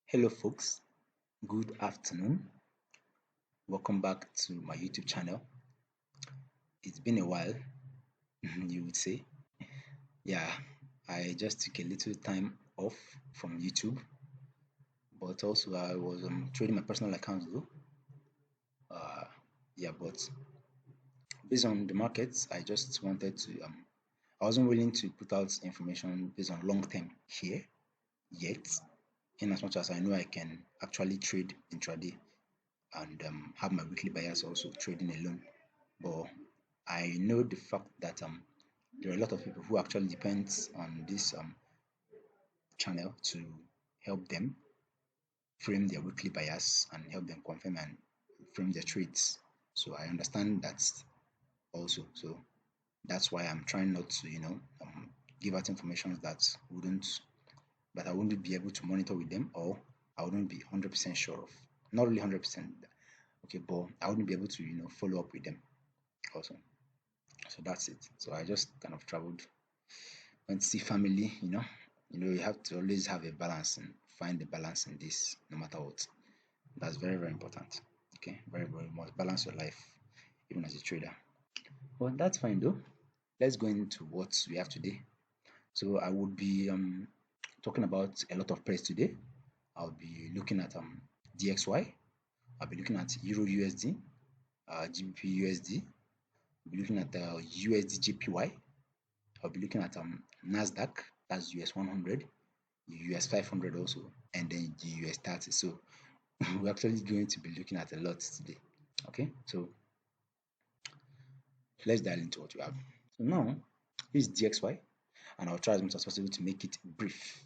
Hello folks, good afternoon. Welcome back to my YouTube channel. It's been a while, you would say. Yeah, I just took a little time off from YouTube, but also I was trading my personal accounts though. Uh, yeah, but based on the markets, I just wanted to I wasn't willing to put out information based on long term here yet, in as much as I know I can actually trade intraday and have my weekly buyers also trading alone. But I know the fact that there are a lot of people who actually depends on this channel to help them frame their weekly bias and help them confirm and frame their trades. So I understand that also. So that's why I'm trying not to, give out information that I wouldn't be able to monitor with them, or I wouldn't be 100% sure of. Not really 100%, okay, but I wouldn't be able to, follow up with them also. So that's it. So I just kind of traveled, went to see family. You have to always have a balance and find the balance in this, no matter what. That's very very important. Okay, very very much balance your life, even as a trader. Well, that's fine though. Let's go into what we have today. So I would be talking about a lot of pairs today. I'll be looking at DXY. I'll be looking at Euro USD, GBPUSD. I'll be looking at USDJPY. I'll be looking at Nasdaq, that's US 100, US 500 also, and then the US 30. So we're actually going to be looking at a lot today. Okay, so let's dive into what we have. So now, this is DXY, and I'll try as much as possible to make it brief.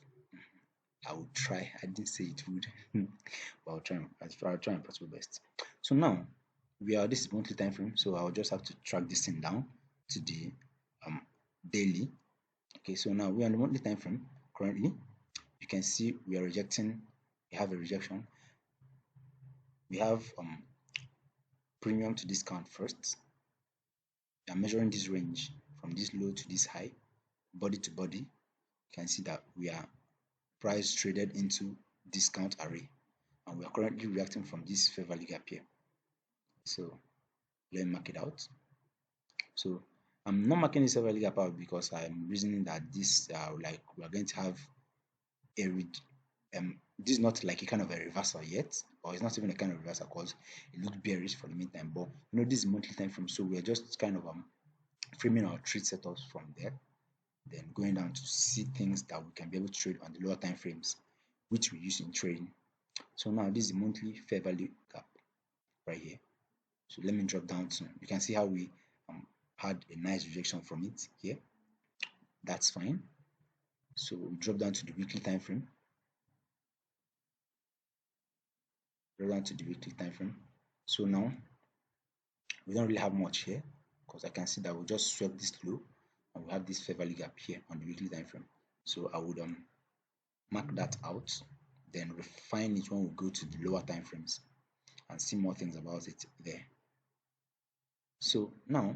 I will try. I didn't say it would, but I'll try. I'll try my possible best. So now we are. This is monthly time frame, so I'll just have to track this thing down to the um daily. Okay, so now we're on the monthly time frame currently. You can see we are rejecting. We have a rejection. We have premium to discount first. We are measuring this range from this low to this high, body to body. You can see that we are price traded into discount array, and we are currently reacting from this fair value gap here. So let me mark it out. So I'm not marking this fair value gap out because I'm reasoning that this like we are going to have a this is not like a kind of a reversal yet, or it's not even a kind of reversal because it looks bearish for the meantime. But this is monthly time frame, so we're just kind of framing our trade setups from there, then going down to see things that we can be able to trade on the lower time frames, which we use in trading. So now this is the monthly fair value gap right here. So let me drop down to, you can see how we had a nice rejection from it here. That's fine. So we drop down to the weekly time frame. Drop down to the weekly time frame. So now we don't really have much here because I can see that we just swept this low and we have this fair value gap here on the weekly time frame. So I would mark that out, then refine it when we go to the lower time frames and see more things about it there. So now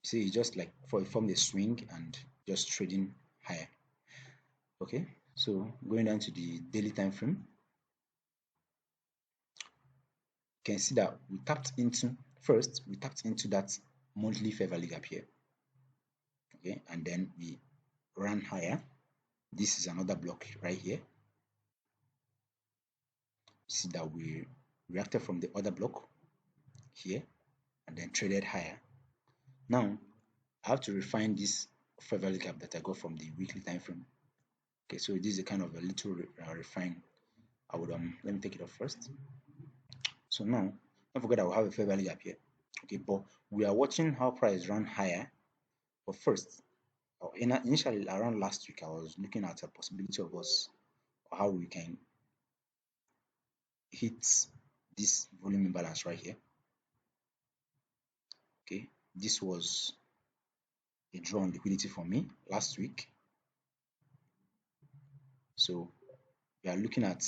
see, just like from the swing and just trading higher. Okay, so going down to the daily time frame, you can see that we tapped into that monthly fair value gap here. Okay, and then we ran higher. This is another block right here. See that we reacted from the other block here and then traded higher. Now I have to refine this fair value gap that I got from the weekly time frame. Okay, so this is a kind of a little refine. I would let me take it off first. So now don't forget I will have a fair value gap here. Okay, but we are watching how price run higher. But first, initially around last week, I was looking at a possibility of us how we can hit this volume imbalance right here. Okay, this was a draw on liquidity for me last week. So we are looking at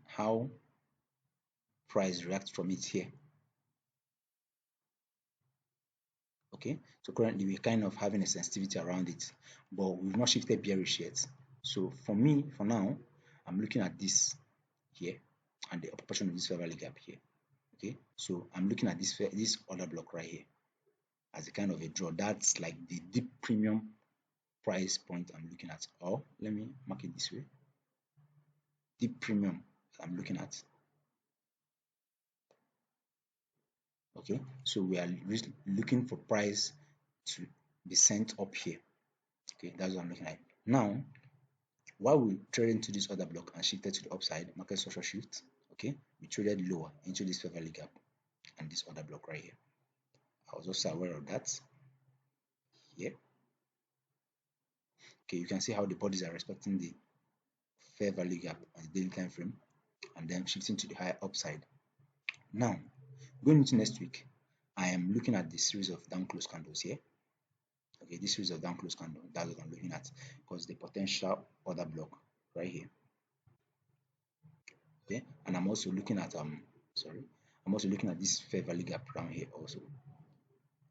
how price reacts from it here. Okay, so currently we're kind of having a sensitivity around it, but we've not shifted bearish yet. So for me, for now, I'm looking at this here and the upper portion of this fair value gap here. Okay, so I'm looking at this order block right here as a kind of a draw. That's like the deep premium price point I'm looking at. Or let me mark it this way: deep premium I'm looking at. Okay, so we are looking for price to be sent up here. Okay, that's what I'm looking at. Now, while we traded into this other block and shifted to the upside, market structure shift, okay, we traded lower into this fair value gap and this other block right here. I was also aware of that here. Okay, you can see how the bodies are respecting the fair value gap on the daily time frame and then shifting to the higher upside. Now, going into next week, I am looking at the series of down close candles here. Okay, this series of down close candle, that's what I'm looking at, because the potential order block right here. Okay, and I'm also looking at I'm also looking at this fair value gap down here also.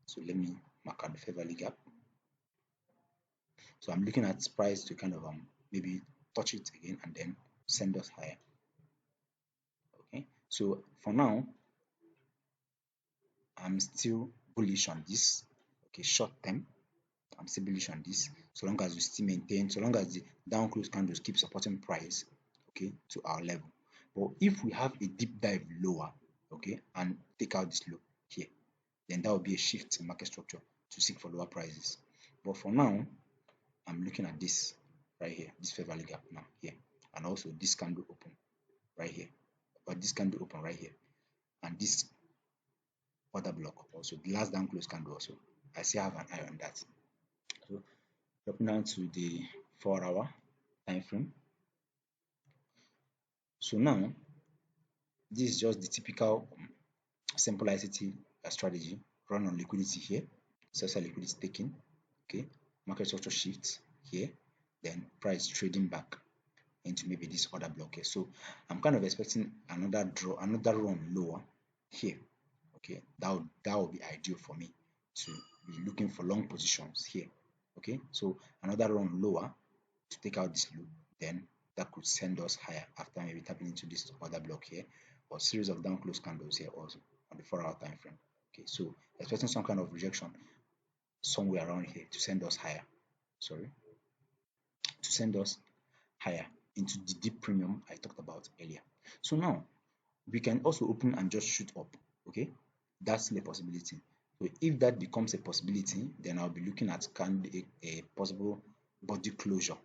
So let me mark out the fair value gap. So I'm looking at price to kind of maybe touch it again and then send us higher. Okay, so for now I'm still bullish on this. Okay, short term I'm still bullish on this, so long as we still maintain, so long as the down close candles keep supporting price, okay, to our level. But if we have a deep dive lower, okay, and take out this low here, then that will be a shift in market structure to seek for lower prices. But for now, I'm looking at this right here, this fair value gap now here, and also this candle open right here, or this candle open right here, and this other block also, the last down close candle also. I still have an eye on that. So dropping down to the 4-hour time frame. So now this is just the typical simple ICT strategy run on liquidity here, sell liquidity taking, okay, market structure shifts here, then price trading back into maybe this other block here. So I'm kind of expecting another run lower here. Okay, that would be ideal for me to be looking for long positions here. Okay, so another run lower to take out this loop, then that could send us higher after maybe tapping into this other block here, or series of down close candles here also on the 4-hour time frame. Okay, so expecting some kind of rejection somewhere around here to send us higher. Sorry, to send us higher into the deep premium I talked about earlier. So now we can also open and just shoot up. Okay, that's a possibility. So if that becomes a possibility, then I'll be looking at a possible body closure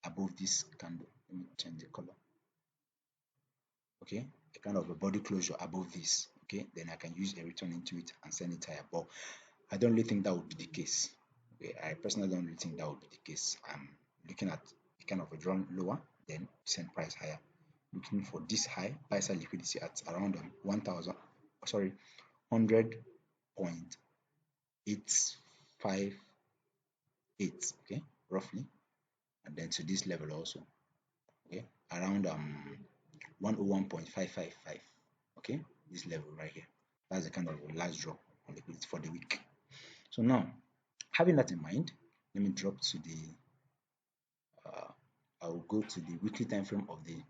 above this candle. Let me change the color. Okay, a kind of a body closure above this. Okay, then I can use a return into it and send it higher. But I don't really think that would be the case. Okay, I personally don't really think that would be the case. I'm looking at a kind of a drawn lower, then send price higher. Looking for this high buy side liquidity at around 1,000. Sorry, 100.858. Okay, roughly, and then to this level also. Okay, around 101.555. Okay, this level right here, that's the kind of last draw on liquidity for the week. So now, having that in mind, let me drop to the I will go to the weekly time frame of the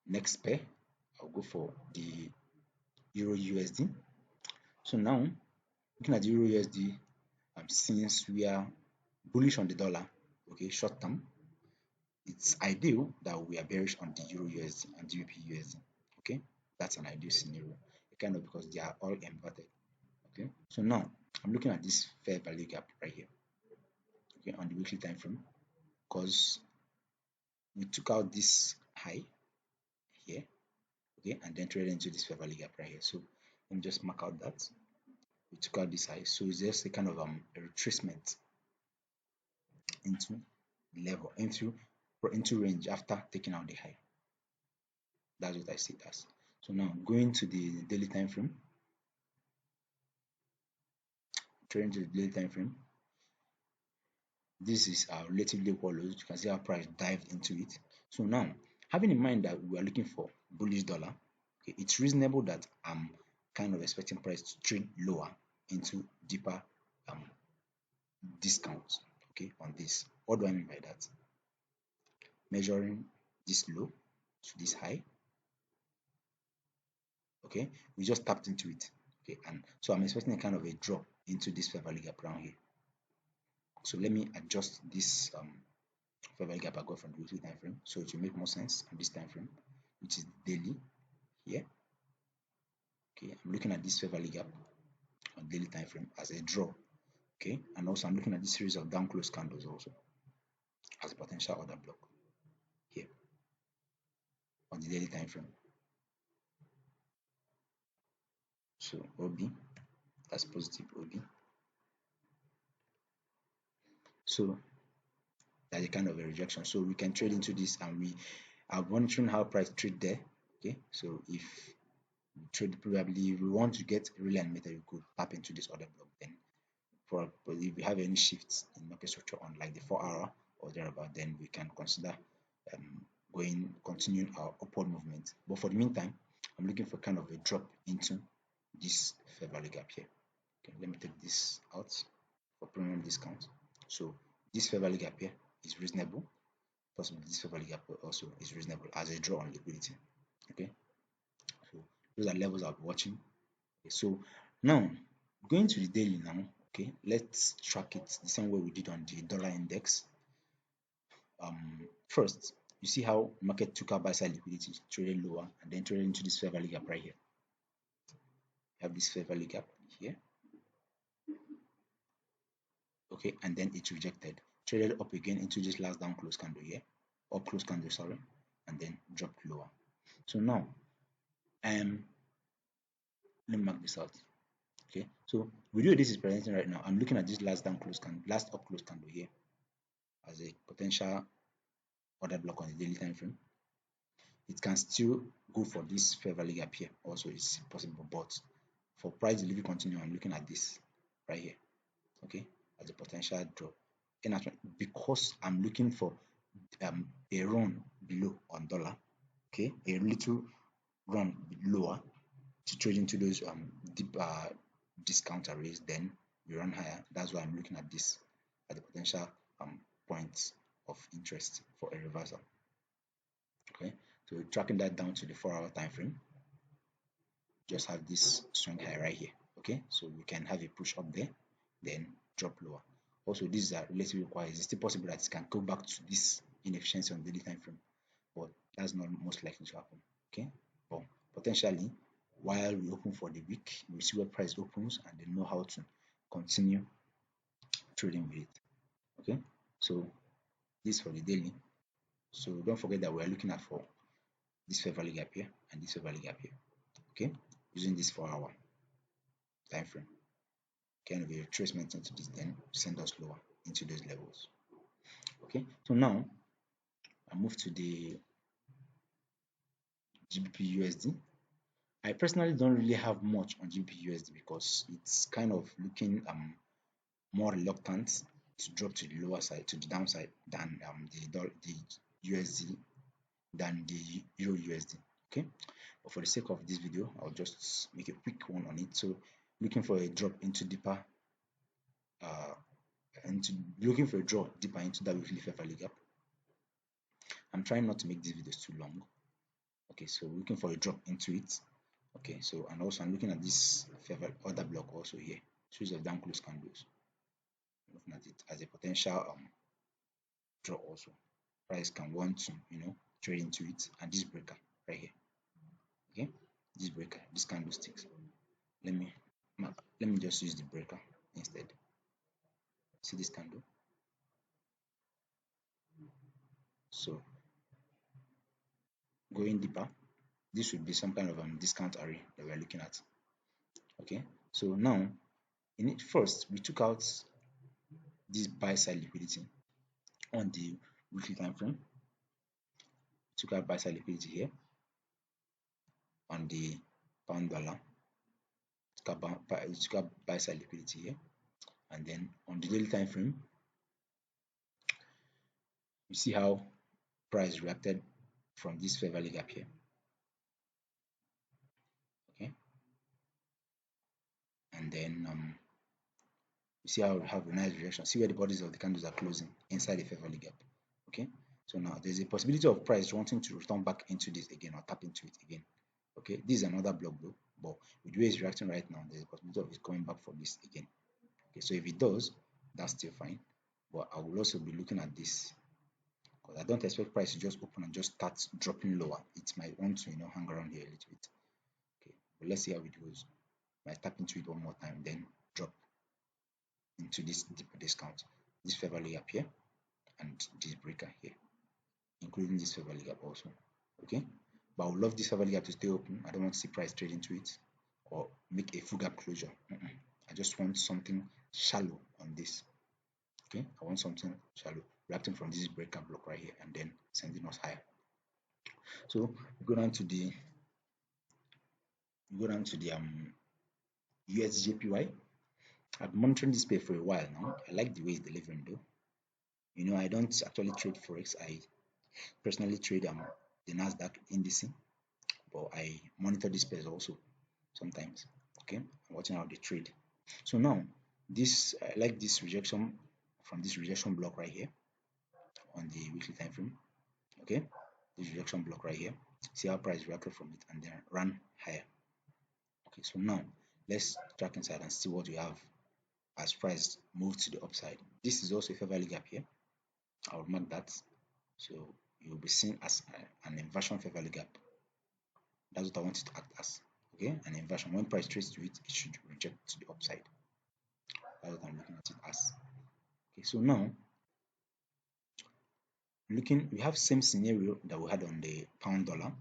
next pair. I'll go for the Euro USD. So now, looking at the Euro USD, since we are bullish on the dollar, okay, short term, it's ideal that we are bearish on the Euro USD and GBPUSD. Okay, that's an ideal scenario, kind of because they are all inverted. Okay, so now I'm looking at this fair value gap right here. Okay, on the weekly time frame, because we took out this high here, okay, and then traded into this fair value gap right here. So let me just mark out that we took out this high. So it's just a kind of a retracement into level, into range after taking out the high. That's what I see it as. So now going to the daily time frame, trading to the daily time frame. This is relatively close. You can see our price dived into it. So now, having in mind that we are looking for bullish dollar, okay, it's reasonable that I'm kind of expecting price to trade lower into deeper discounts, okay, on this. What do I mean by that? Measuring this low to this high, okay, we just tapped into it, okay, and so I'm expecting a kind of a drop into this fair value gap around here. So let me adjust this fair value gap I got from the weekly time frame, so it will make more sense on this time frame, which is daily here. Okay, I'm looking at this fair value gap on daily time frame as a draw, okay, and also I'm looking at this series of down close candles also as a potential order block here on the daily time frame. So OB, that's positive OB. So that's a kind of a rejection. So we can trade into this, and we are monitoring how price trade there. Okay, so if we trade, probably we want to get really animated, we could tap into this order block. Then for if we have any shifts in market structure on like the 4 hour or thereabout, then we can consider continuing our upward movement. But for the meantime, I'm looking for kind of a drop into this fair value gap here. Okay, let me take this out for premium discount. So this fair value gap here is reasonable. Possibly this fair value gap also is reasonable as a draw on liquidity. Okay, so those are levels I'll be watching. Okay, so now going to the daily now. Okay, let's track it the same way we did on the dollar index. First, you see how market took out buy side liquidity, traded lower, and then traded into this fair value gap right here. You have this fair value gap here. Okay, and then it rejected, traded up again into this last down close candle here, or close candle, sorry, and then dropped lower. So now, let me mark this out. Okay, so video this is presenting right now, I'm looking at this last down close candle, last up close candle here as a potential order block on the daily time frame. It can still go for this fair value gap here, also it's possible, but for price delivery continue, I'm looking at this right here, okay, as a potential drop. And because I'm looking for a run below on dollar, okay, a little run lower to trade into those deep discount arrays, then we run higher. That's why I'm looking at this as a potential point of interest for a reversal. Okay, so tracking that down to the 4 hour time frame, just have this swing high right here. Okay, so we can have a push up there, then drop lower. Also, these are relatively quiet. It's still possible that it can go back to this inefficiency on the daily time frame, but that's not most likely to happen. Okay, but potentially while we open for the week, we see where price opens and then know how to continue trading with it. Okay, so this for the daily. So don't forget that we're looking at for this fair value gap here and this fair value gap here. Okay, using this 4 hour time frame, kind of a retracement into this, then send us lower into those levels. Okay, so now I move to the GBPUSD. I personally don't really have much on GBPUSD because it's kind of looking more reluctant to drop to the lower side, to the downside, than the USD, than the Euro USD. Okay, but for the sake of this video, I'll just make a quick one on it. So looking for a drop into deeper looking for a draw deeper into that weekly fair value gap. I'm trying not to make these videos too long. Okay, so looking for a drop into it. Okay, so and also I'm looking at this fair value order block also here, series of down close candles. I'm looking at it as a potential draw also. Price can want to trade into it, and this breaker right here. Okay, this breaker, this candlesticks. Let me just use the breaker instead. See this candle? So going deeper, this would be some kind of discount array that we're looking at. Okay, so now in it first we took out this buy side liquidity on the weekly time frame. Took out buy side liquidity here on the pound dollar. Took out buy side liquidity here, and then on the daily time frame, you see how price reacted from this fair value gap here. Okay, and then you see how we have a nice reaction. See where the bodies of the candles are closing inside the fair value gap. Okay, so now there's a possibility of price wanting to return back into this again or tap into it again. Okay, this is another block though, but with the way it's reacting right now, there's a possibility of it coming back for this again. Okay, so if it does, that's still fine. But I will also be looking at this because I don't expect price to just open and just start dropping lower. It might want to, hang around here a little bit. Okay, but let's see how it goes. Might tap into it one more time, then drop into this deeper discount. This fair value gap here and this breaker here, including this fair value gap also. Okay, but I would love this fair value gap to stay open. I don't want to see price trade into it or make a full gap closure. I just want something shallow on this. Okay, I want something shallow reacting from this breaker block right here and then sending us higher. So we go down to the USDJPY. I've been monitoring this pair for a while now. I like the way it's delivering though. I don't actually trade forex. I personally trade the Nasdaq index, but I monitor this pairs also sometimes. Okay, I'm watching how they trade. So now I like this rejection from this rejection block right here on the weekly time frame. Okay, this rejection block right here. See how price reacted from it and then ran higher. Okay, so now let's track inside and see what we have as price moved to the upside. This is also a fair value gap here. I will mark that. So it will be seen as an inversion fair value gap. That's what I want it to act as. Okay, an inversion. When price trades to it, it should reject to the upside. That's what I'm looking at it as. Okay, so now we have same scenario that we had on the pound dollar.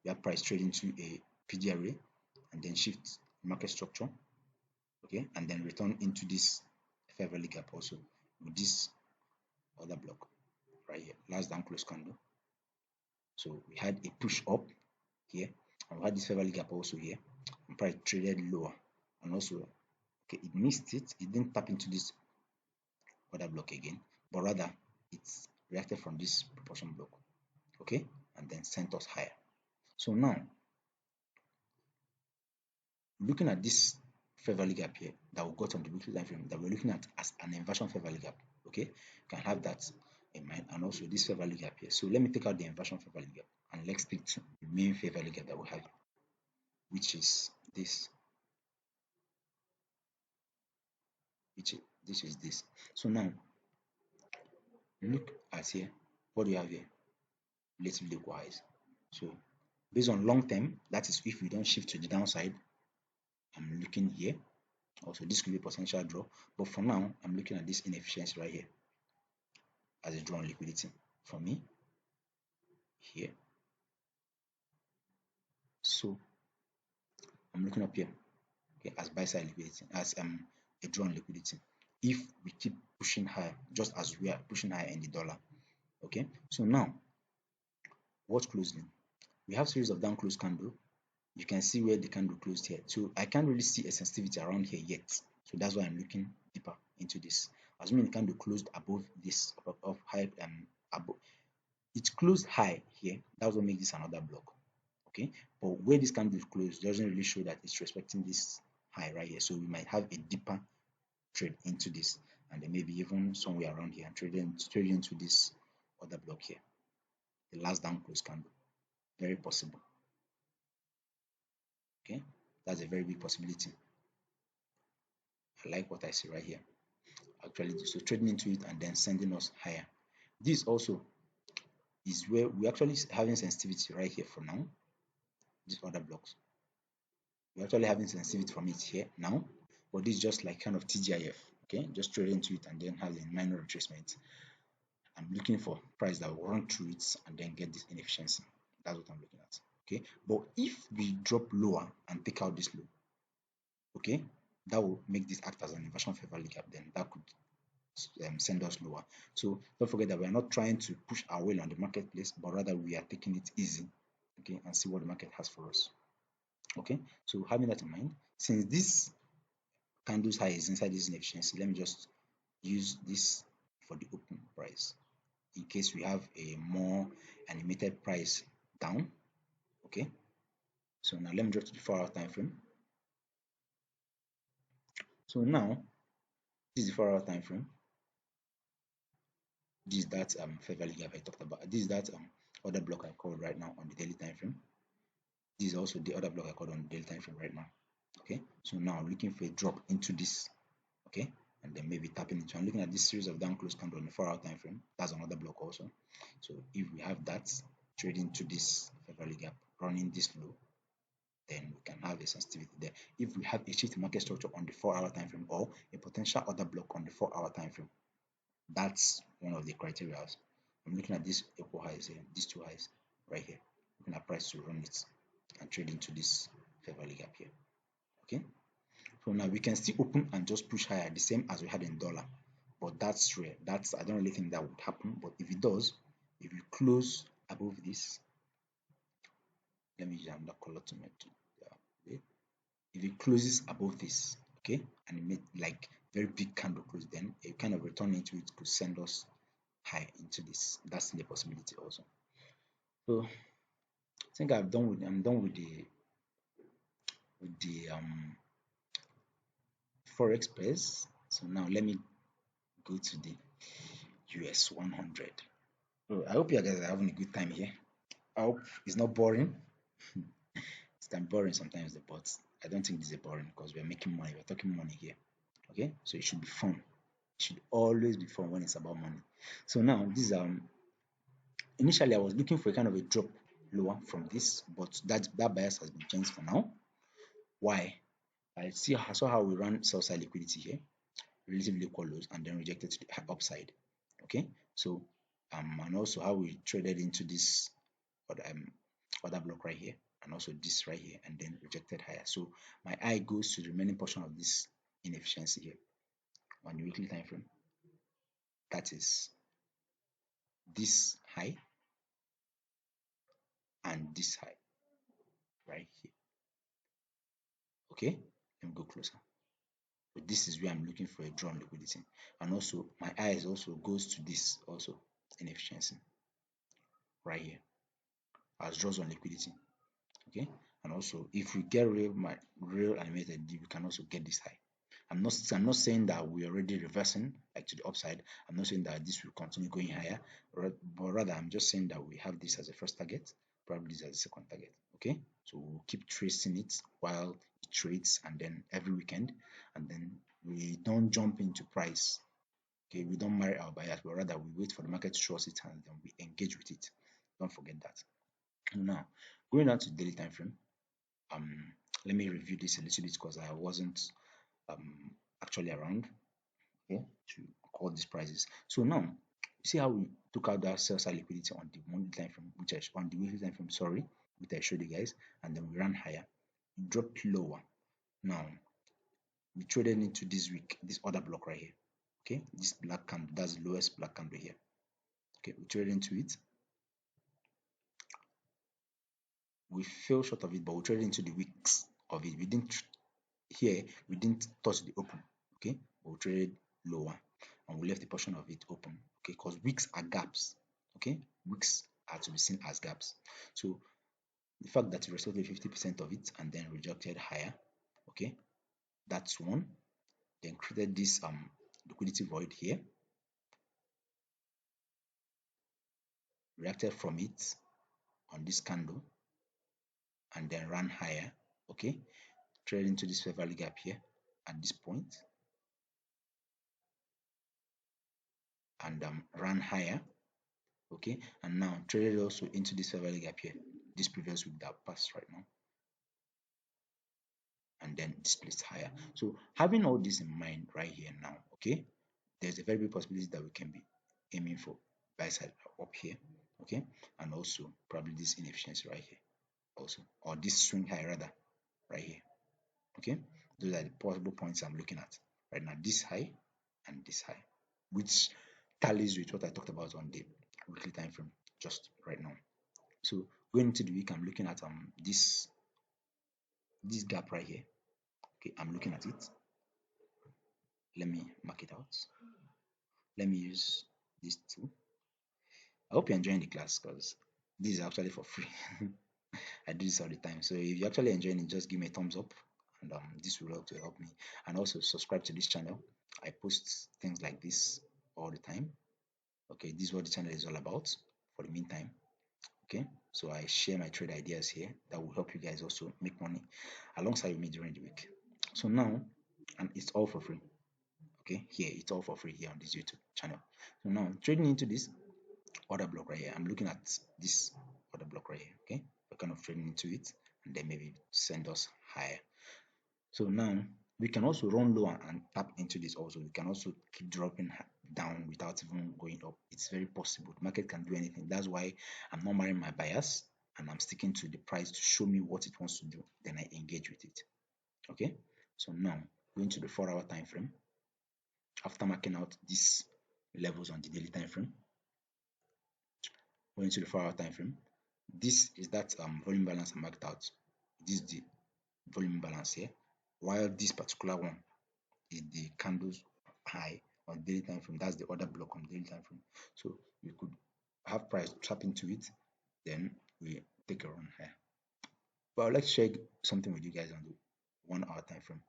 We have price trading to a PD array and then shift market structure. Okay, and then return into this fair value gap also with this other block right here, last down close candle. So we had a push up here, and we had this fair value gap also here, and price traded lower, and also okay, it missed it. It didn't tap into this other block again, but rather it's reacted from this proportion block. Okay, and then sent us higher. So now looking at this fair value gap here that we got on the weekly time frame that we're looking at as an inversion fair value gap. Okay, you can have that in mind, and also this fair value gap here. So let me take out the inversion fair value gap and let's stick to the main fair value gap that we have, which is this. This is this. So now look at here. What do you have here? Relatively wise. So based on long term, that is if we don't shift to the downside, I'm looking here. Also, this could be potential draw, but for now, I'm looking at this inefficiency right here as a draw on liquidity for me here. So I'm looking up here, okay, as buy side liquidity, as a draw on liquidity. If we keep pushing higher, just as we are pushing higher in the dollar, okay. So now, watch closely. We have series of down close candle. You can see where the candle closed here. So I can't really see a sensitivity around here yet. So that's why I'm looking deeper into this. Assuming the candle closed above this of high above, it closed high here. That's what makes this another block. Okay, but where this candle closed doesn't really show that it's respecting this high right here. So we might have a deeper trade into this, and then maybe even somewhere around here and trade into this other block here, the last down close candle. Very possible. Okay, that's a very big possibility. I like what I see right here. Actually, so trading into it and then sending us higher. This also is where we're actually having sensitivity right here for now. These other blocks, we're actually having sensitivity from it here now, but this is just like kind of TGIF. Okay, just trade into it and then have a minor retracement. I'm looking for price that will run through it and then get this inefficiency. That's what I'm looking at. Okay, but if we drop lower and take out this low, okay, that will make this act as an inversion fair value gap. Then that could send us lower. So don't forget that we are not trying to push our will on the marketplace, but rather we are taking it easy, okay, and see what the market has for us. Okay, so having that in mind, since this candle's high is inside this inefficiency, let me just use this for the open price in case we have a more animated price down. Okay, so now let me drop to the 4-hour time frame. So now this is the 4 hour time frame. This is that fair value gap I talked about. This is that other block I called right now on the daily time frame. This is also the other block I called on the daily time frame right now. Okay, so now I'm looking for a drop into this. Okay, and then maybe tapping into. I'm looking at this series of down close candle on the 4 hour time frame. That's another block also. So if we have that trading to this fair value gap running this low, then we can have a sensitivity there. If we have a shift in market structure on the 4 hour time frame or a potential other block on the 4 hour time frame, that's one of the criteria. I'm looking at these equal highs here, these two highs right here. Looking at price to run it and trade into this fair value gap here. Okay. So now we can still open and just push higher, the same as we had in dollar. But that's rare. That's I don't really think that would happen. But if it does, if you close above this, let me use another color to make it. If it closes above this, okay, and it made like very big candle close, then a kind of return into it could send us high into this. That's the possibility also. So I think I'm done with the forex pairs. So now let me go to the US 100. So I hope you guys are having a good time here. I hope it's not boring. It's kind of boring sometimes, but I don't think this is boring because we're making money. We're talking money here. Okay, so it should be fun. It should always be fun when it's about money. So now this initially I was looking for a kind of a drop lower from this, but that bias has been changed for now. Why? I saw how we ran sell side liquidity here, relatively equal lows, and then rejected to the upside. Okay, so and also how we traded into this other block right here, and also this right here, and then rejected higher. So my eye goes to the remaining portion of this inefficiency here on the weekly time frame. That is this high and this high right here. Okay, let me go closer. So this is where I'm looking for a drawn liquidity, and also my eyes also goes to this also inefficiency right here as draws on liquidity. Okay, and also if we get real animated D, we can also get this high. I'm not saying that we're already reversing like to the upside. I'm not saying that this will continue going higher, but rather I'm just saying that we have this as a first target, probably this as a second target. Okay, so we'll keep tracing it while it trades, and then every weekend, and then we don't jump into price. Okay, we don't marry our buyers, but rather we wait for the market to show us it and then we engage with it. Don't forget that. Now, going down to the daily time frame, um, let me review this a little bit because I wasn't actually around, okay, to call these prices. So now, you see how we took out that sell side liquidity on the monthly time frame, on the weekly time frame, sorry, which I showed you guys, and then we ran higher, it dropped lower. Now, we traded into this week, this other block right here. Okay, this black candle, that's the lowest black candle here. Okay, we traded into it. We fell short of it, but we traded into the wicks of it. We didn't here, we didn't touch the open, okay, but we traded lower and we left a portion of it open, okay, because wicks are gaps, okay, wicks are to be seen as gaps. So the fact that we respected 50% of it and then rejected higher, okay, that's one. Then created this liquidity void here, reacted from it on this candle and then ran higher, okay, traded into this fair value gap here at this point and ran higher, okay, and now traded also into this fair value gap here, this previous week that passed right now, and then displaced higher. So having all this in mind right here now, okay, there's a very big possibility that we can be aiming for buy side up here, okay, and also probably this inefficiency right here also, or this swing high rather right here, okay. Those are the possible points I'm looking at right now, this high and this high, which tallies with what I talked about on the weekly time frame just right now. So going into the week, I'm looking at this gap right here. Okay, I'm looking at it. Let me mark it out. Let me use this tool. I hope you're enjoying the class because this is actually for free. I do this all the time. So if you're actually enjoying it, just give me a thumbs up and this will help me. And also subscribe to this channel. I post things like this all the time. Okay, this is what the channel is all about for the meantime. Okay, so I share my trade ideas here that will help you guys also make money alongside me during the week. So now, and it's all for free. Okay, here it's all for free here on this YouTube channel. So now trading into this order block right here, I'm looking at this order block right here. Okay, we're kind of trading into it, and then maybe send us higher. So now we can also run lower and tap into this also. We can also keep dropping down without even going up. It's very possible. The market can do anything. That's why I'm not marrying my bias and I'm sticking to the price to show me what it wants to do. Then I engage with it. Okay. So now going to the 4-hour time frame. After marking out these levels on the daily time frame, going to the 4-hour time frame. This is that volume balance I marked out. This is the volume balance here. While this particular one is the candles high on daily time frame. That's the order block on daily time frame. So we could have price tap into it, then we take a run higher. But let's share something with you guys on the 1-hour time frame.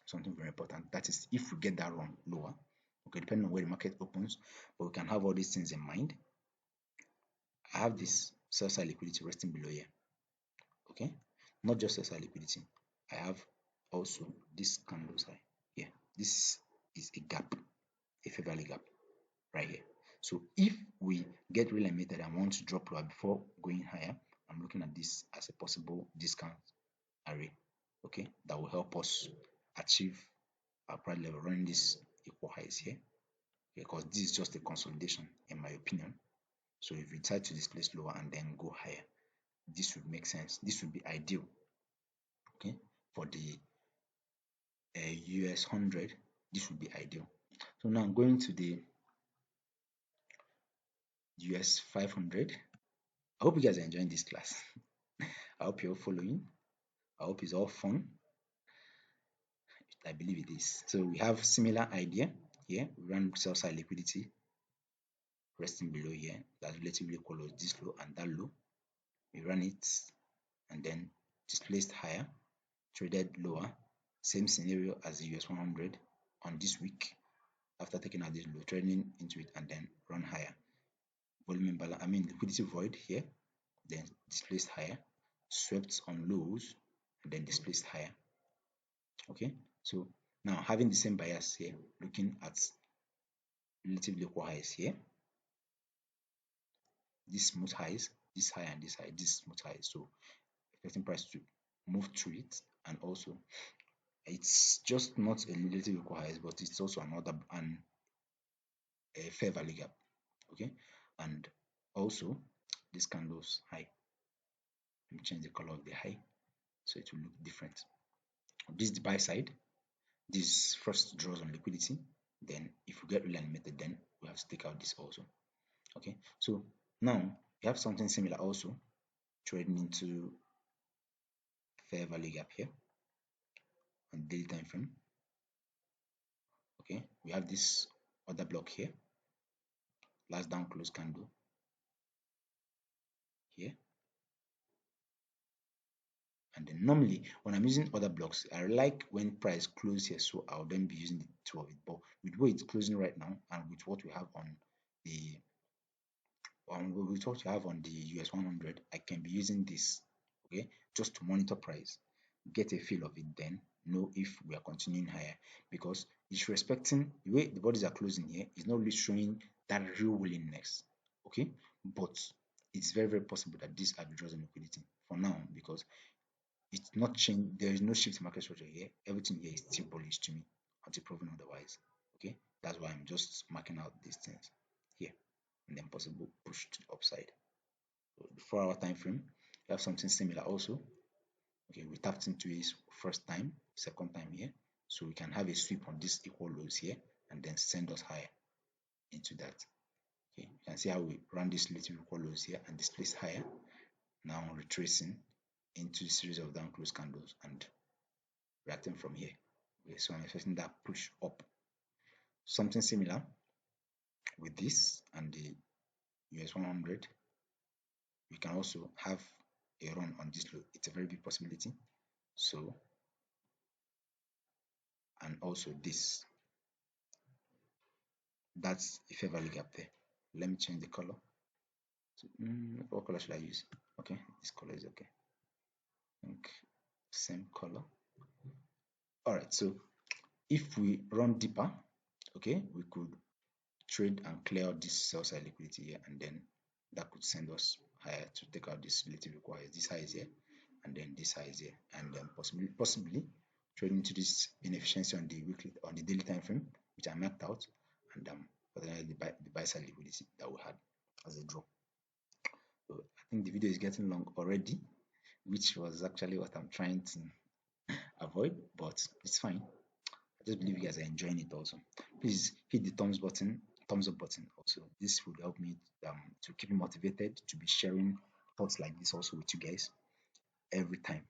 Something very important. That is if we get that run lower, okay, depending on where the market opens, but we can have all these things in mind. I have this sell side liquidity resting below here. Okay, not just sell side liquidity. I have also this candle side here. This is a gap, a fair value gap right here. So if we get really limited and want to drop lower before going higher, I'm looking at this as a possible discount array. Okay, that will help us achieve our price level running this equal highs here, because this is just a consolidation in my opinion. So if we decide to displace lower and then go higher, this would make sense. This would be ideal. Okay, for the US 100, this would be ideal. So now I'm going to the US 500. I hope you guys are enjoying this class. I hope you're following. I hope it's all fun. I believe it is. So we have similar idea here. We run sell side liquidity resting below here. That's relatively close this low and that low. We run it and then displaced higher, traded lower. Same scenario as the US 100 on this week. After taking out this low, trading into it and then run higher. Volume imbalance, liquidity void here, then displaced higher, swept on lows, and then displaced higher. Okay, so now having the same bias here, looking at relatively equal highs here, this smooth highs, this high and this high, this smooth highs. So expecting price to move through it, and also it's just not a relatively equal highs, but it's also another and a fair value gap. Okay, and also this candles high. Let me change the color of the high so it will look different. This is the buy side. This first draws on liquidity. Then if we get really limited, then we have to take out this also. Okay, so now we have something similar also trading into fair value gap here on daily time frame. Okay, we have this other block here, last down close candle here. And then normally when I'm using other blocks, I like when price close here, so I'll then be using the two of it. But with where it's closing right now and with what we have on the with what we have on the US 100, I can be using this, okay, just to monitor price, get a feel of it, then know if we are continuing higher, because it's respecting the way the bodies are closing here. Is not really showing that real willingness, okay, but it's very possible that these are the draws on liquidity for now, because it's not changed. There is no shift in market structure here. Everything here is still bullish to me until proven otherwise. Okay, that's why I'm just marking out these things here, and then possible push to the upside. So the 4-hour time frame, we have something similar also. Okay, we tapped into it first time, second time here, so we can have a sweep on this equal lows here, and then send us higher into that. Okay, you can see how we run this relative equal lows here and displace higher. Now retracing into a series of down close candles and reacting from here. Okay, so I'm expecting that push up. Something similar with this and the US 100. We can also have a run on this low. It's a very big possibility. So and also this. That's a fair value gap there. Let me change the color. So, what color should I use? Okay, this color is okay. I think same color. All right, so if we run deeper, okay, we could trade and clear out this sell side liquidity here, and then that could send us higher to take out this relative requires. This high is here, and then this high is here, and then possibly trade into this inefficiency on the weekly, on the daily time frame, which I mapped out, and potentially the buy side liquidity that we had as a draw. So I think the video is getting long already, which was actually what I'm trying to avoid, but it's fine. I just believe you guys are enjoying it also. Please hit the thumbs up button also. This would help me to keep me motivated to be sharing thoughts like this also with you guys every time.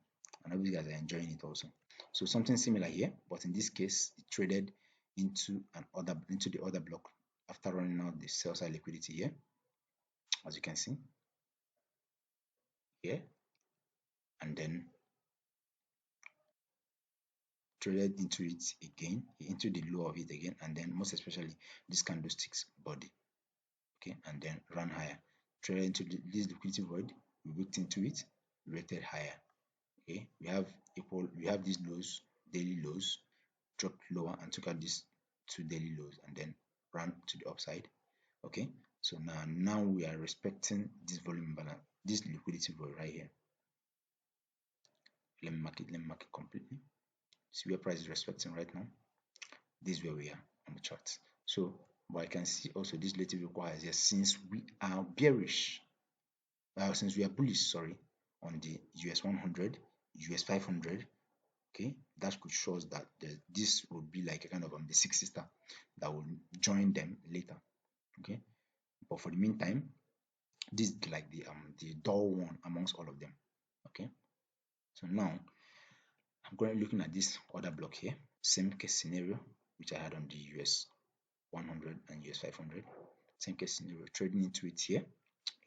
And I hope you guys are enjoying it also. So something similar here, but in this case, it traded into the other block after running out the sell side liquidity here, as you can see here, and then traded into it again, into the low of it again, and then most especially this candlestick's body, okay, and then run higher, traded into this liquidity void, we wicked into it, rated higher, okay. We have these lows, daily lows, dropped lower and took out these two daily lows and then ran to the upside, okay. So now we are respecting this volume balance, this liquidity void right here. Let me mark it completely. See where price is respecting right now. This is where we are on the chart. So but I can see also this relative requires here, since we are bearish, since we are bullish, sorry, on the US 100, US 500, okay, that could show us that this would be like a kind of the 60 star that will join them later, okay. But for the meantime, this is like the dull one amongst all of them, okay. So now I'm currently looking at this other block here, same case scenario which I had on the US 100 and US 500, same case scenario, trading into it here,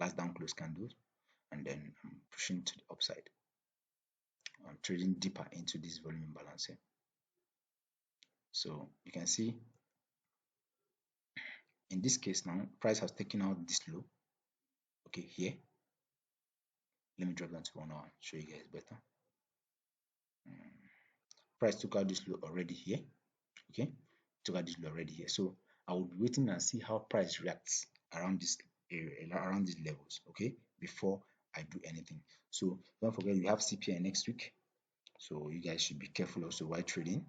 last down close candles, and then I'm pushing to the upside. I'm trading deeper into this volume imbalance here. So you can see in this case now, price has taken out this low, okay, here. Let me drop down to 1 hour, show you guys better. Price took out this low already here, okay, took out this low already here. So I would be waiting and see how price reacts around this area, around these levels, okay, before I do anything. So don't forget we have CPI next week, so you guys should be careful also while trading.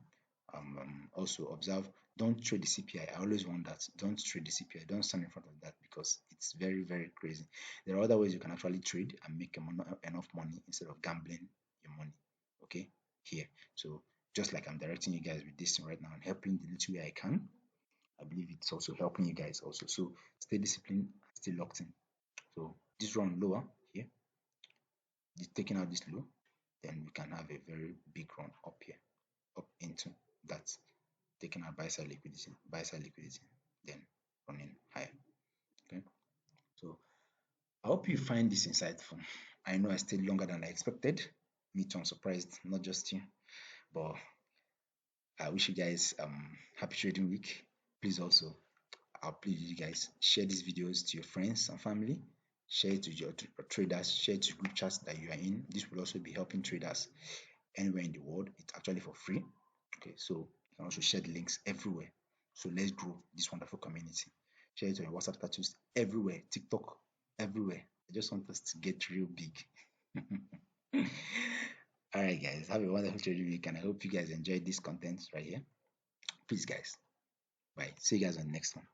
Also observe, don't trade the CPI. I always want that. Don't trade the CPI. Don't stand in front of that because it's very, very crazy. There are other ways you can actually trade and make enough money instead of gambling your money, okay, here. So just like I'm directing you guys with this right now and helping the little way I can, I believe it's also helping you guys also. So stay disciplined, stay locked in. So this run lower here, taking out this low, then we can have a very big run up here, up into that, taking our buy side liquidity, then running higher. Okay. So I hope you find this insightful. I know I stayed longer than I expected. Me too, I'm surprised, not just you. But I wish you guys happy trading week. Please also, I'll plead you guys, share these videos to your friends and family. Share it to your traders, share it to group chats that you are in. This will also be helping traders anywhere in the world. It's actually for free. Okay, so you can also share the links everywhere. So let's grow this wonderful community. Share it on your WhatsApp status everywhere, TikTok, everywhere. I just want us to get real big. All right, guys, have a wonderful trading week, and I hope you guys enjoyed this content right here. Peace, guys. Bye. See you guys on the next one.